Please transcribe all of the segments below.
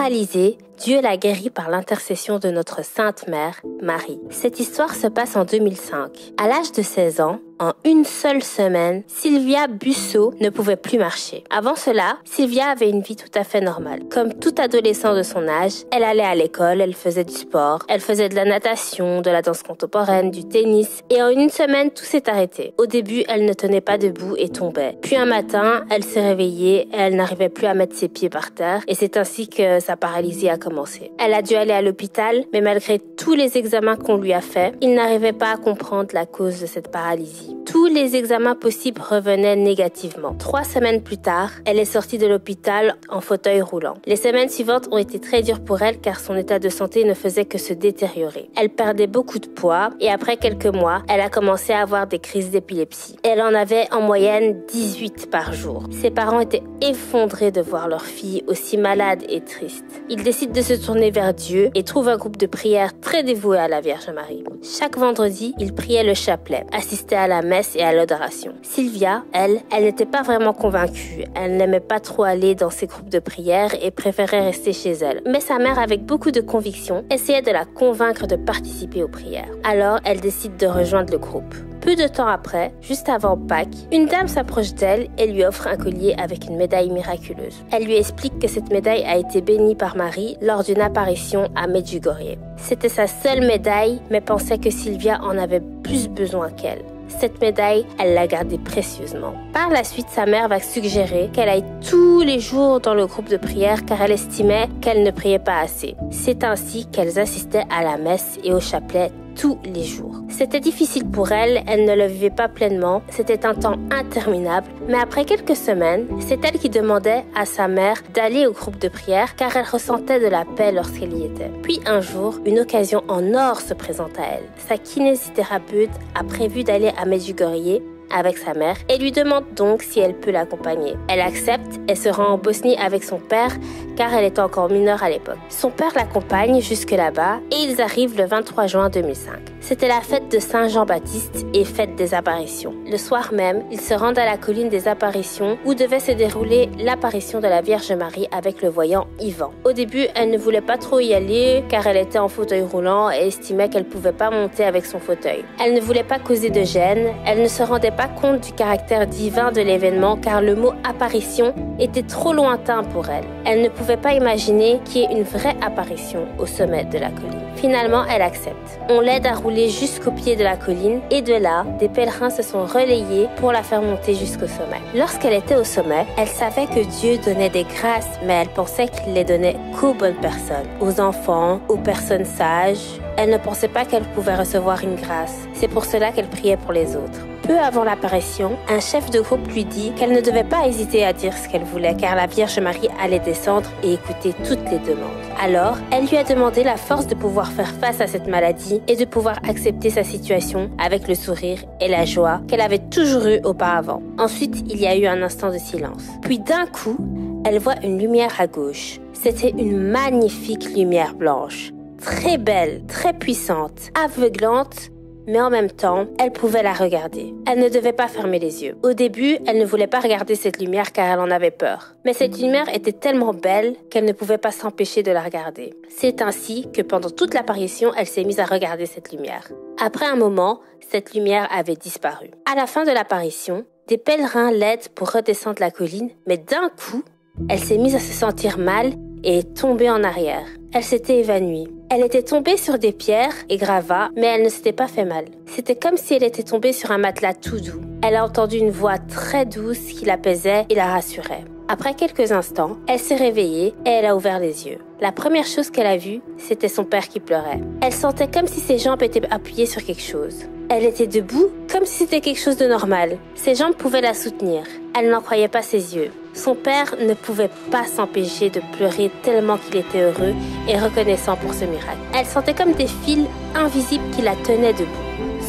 Paralysée, Dieu l'a guérie par l'intercession de notre Sainte Mère, Marie. Cette histoire se passe en 2005. À l'âge de 16 ans, en une seule semaine, Sylvia Busso ne pouvait plus marcher. Avant cela, Sylvia avait une vie tout à fait normale. Comme tout adolescent de son âge, elle allait à l'école, elle faisait du sport, elle faisait de la natation, de la danse contemporaine, du tennis, et en une semaine, tout s'est arrêté. Au début, elle ne tenait pas debout et tombait. Puis un matin, elle s'est réveillée et elle n'arrivait plus à mettre ses pieds par terre, et c'est ainsi que sa paralysie a commencé. Elle a dû aller à l'hôpital, mais malgré tous les examens qu'on lui a faits, il n'arrivait pas à comprendre la cause de cette paralysie. Tous les examens possibles revenaient négativement. 3 semaines plus tard, elle est sortie de l'hôpital en fauteuil roulant. Les semaines suivantes ont été très dures pour elle car son état de santé ne faisait que se détériorer. Elle perdait beaucoup de poids et après quelques mois, elle a commencé à avoir des crises d'épilepsie. Elle en avait en moyenne 18 par jour. Ses parents étaient effondrés de voir leur fille aussi malade et triste. Ils décident de se tourner vers Dieu et trouvent un groupe de prière très dévoué à la Vierge Marie. Chaque vendredi, ils priaient le chapelet, assistaient à la messe et à l'adoration. Sylvia, elle n'était pas vraiment convaincue. Elle n'aimait pas trop aller dans ces groupes de prière et préférait rester chez elle. Mais sa mère, avec beaucoup de conviction, essayait de la convaincre de participer aux prières. Alors, elle décide de rejoindre le groupe. Peu de temps après, juste avant Pâques, une dame s'approche d'elle et lui offre un collier avec une médaille miraculeuse. Elle lui explique que cette médaille a été bénie par Marie lors d'une apparition à Medjugorje. C'était sa seule médaille, mais pensait que Sylvia en avait plus besoin qu'elle. Cette médaille, elle l'a gardée précieusement. Par la suite, sa mère va suggérer qu'elle aille tous les jours dans le groupe de prière car elle estimait qu'elle ne priait pas assez. C'est ainsi qu'elles assistaient à la messe et au chapelet tous les jours. C'était difficile pour elle, elle ne le vivait pas pleinement, c'était un temps interminable, mais après quelques semaines, c'est elle qui demandait à sa mère d'aller au groupe de prière car elle ressentait de la paix lorsqu'elle y était. Puis un jour, une occasion en or se présente à elle. Sa kinésithérapeute a prévu d'aller à Medjugorje avec sa mère et lui demande donc si elle peut l'accompagner. Elle accepte et se rend en Bosnie avec son père car elle était encore mineure à l'époque. Son père l'accompagne jusque là-bas et ils arrivent le 23 juin 2005. C'était la fête de Saint Jean-Baptiste et fête des apparitions. Le soir même, ils se rendent à la colline des apparitions où devait se dérouler l'apparition de la Vierge Marie avec le voyant Ivan. Au début, elle ne voulait pas trop y aller car elle était en fauteuil roulant et estimait qu'elle pouvait pas monter avec son fauteuil. Elle ne voulait pas causer de gêne, elle ne se rendait pas compte du caractère divin de l'événement car le mot apparition était trop lointain pour elle. Elle ne pouvait pas imaginer qu'il y ait une vraie apparition au sommet de la colline. Finalement, elle accepte. On l'aide à rouler jusqu'au pied de la colline et de là, des pèlerins se sont relayés pour la faire monter jusqu'au sommet. Lorsqu'elle était au sommet, elle savait que Dieu donnait des grâces, mais elle pensait qu'il les donnait qu'aux bonnes personnes, aux enfants, aux personnes sages. Elle ne pensait pas qu'elle pouvait recevoir une grâce. C'est pour cela qu'elle priait pour les autres. Peu avant l'apparition, un chef de groupe lui dit qu'elle ne devait pas hésiter à dire ce qu'elle voulait car la Vierge Marie allait descendre et écouter toutes les demandes. Alors, elle lui a demandé la force de pouvoir faire face à cette maladie et de pouvoir accepter sa situation avec le sourire et la joie qu'elle avait toujours eue auparavant. Ensuite, il y a eu un instant de silence. Puis d'un coup, elle voit une lumière à gauche. C'était une magnifique lumière blanche. Très belle, très puissante, aveuglante, mais en même temps, elle pouvait la regarder. Elle ne devait pas fermer les yeux. Au début, elle ne voulait pas regarder cette lumière car elle en avait peur. Mais cette lumière était tellement belle qu'elle ne pouvait pas s'empêcher de la regarder. C'est ainsi que pendant toute l'apparition, elle s'est mise à regarder cette lumière. Après un moment, cette lumière avait disparu. À la fin de l'apparition, des pèlerins l'aident pour redescendre la colline, mais d'un coup, elle s'est mise à se sentir mal et est tombée en arrière. Elle s'était évanouie. Elle était tombée sur des pierres et gravats, mais elle ne s'était pas fait mal. C'était comme si elle était tombée sur un matelas tout doux. Elle a entendu une voix très douce qui l'apaisait et la rassurait. Après quelques instants, elle s'est réveillée et elle a ouvert les yeux. La première chose qu'elle a vue, c'était son père qui pleurait. Elle sentait comme si ses jambes étaient appuyées sur quelque chose. Elle était debout, comme si c'était quelque chose de normal. Ses jambes pouvaient la soutenir. Elle n'en croyait pas ses yeux. Son père ne pouvait pas s'empêcher de pleurer tellement qu'il était heureux et reconnaissant pour ce miracle. Elle sentait comme des fils invisibles qui la tenaient debout.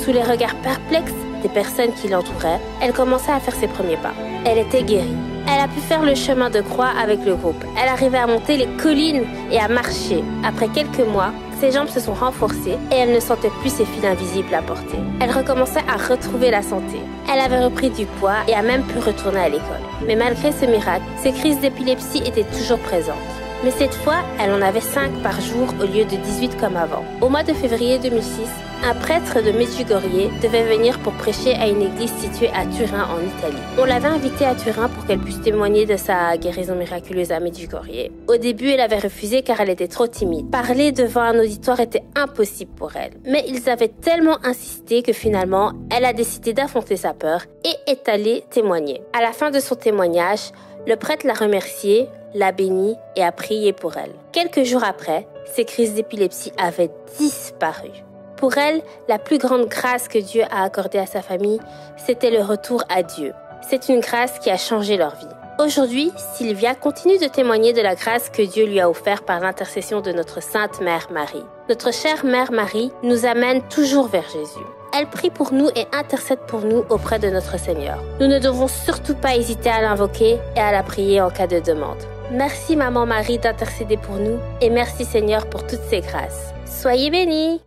Sous les regards perplexes des personnes qui l'entouraient, elle commençait à faire ses premiers pas. Elle était guérie. Elle a pu faire le chemin de croix avec le groupe. Elle arrivait à monter les collines et à marcher. Après quelques mois, ses jambes se sont renforcées et elle ne sentait plus ses fils invisibles à porter. Elle recommençait à retrouver la santé. Elle avait repris du poids et a même pu retourner à l'école. Mais malgré ce miracle, ses crises d'épilepsie étaient toujours présentes. Mais cette fois, elle en avait 5 par jour au lieu de 18 comme avant. Au mois de février 2006, un prêtre de Medjugorje devait venir pour prêcher à une église située à Turin en Italie. On l'avait invitée à Turin pour qu'elle puisse témoigner de sa guérison miraculeuse à Medjugorje. Au début, elle avait refusé car elle était trop timide. Parler devant un auditoire était impossible pour elle. Mais ils avaient tellement insisté que finalement, elle a décidé d'affronter sa peur et est allée témoigner. À la fin de son témoignage, le prêtre l'a remerciée, l'a bénie et a prié pour elle. Quelques jours après, ses crises d'épilepsie avaient disparu. Pour elle, la plus grande grâce que Dieu a accordée à sa famille, c'était le retour à Dieu. C'est une grâce qui a changé leur vie. Aujourd'hui, Sylvia continue de témoigner de la grâce que Dieu lui a offerte par l'intercession de notre Sainte Mère Marie. Notre chère Mère Marie nous amène toujours vers Jésus. Elle prie pour nous et intercède pour nous auprès de notre Seigneur. Nous ne devons surtout pas hésiter à l'invoquer et à la prier en cas de demande. Merci Maman Marie d'intercéder pour nous et merci Seigneur pour toutes ces grâces. Soyez bénis!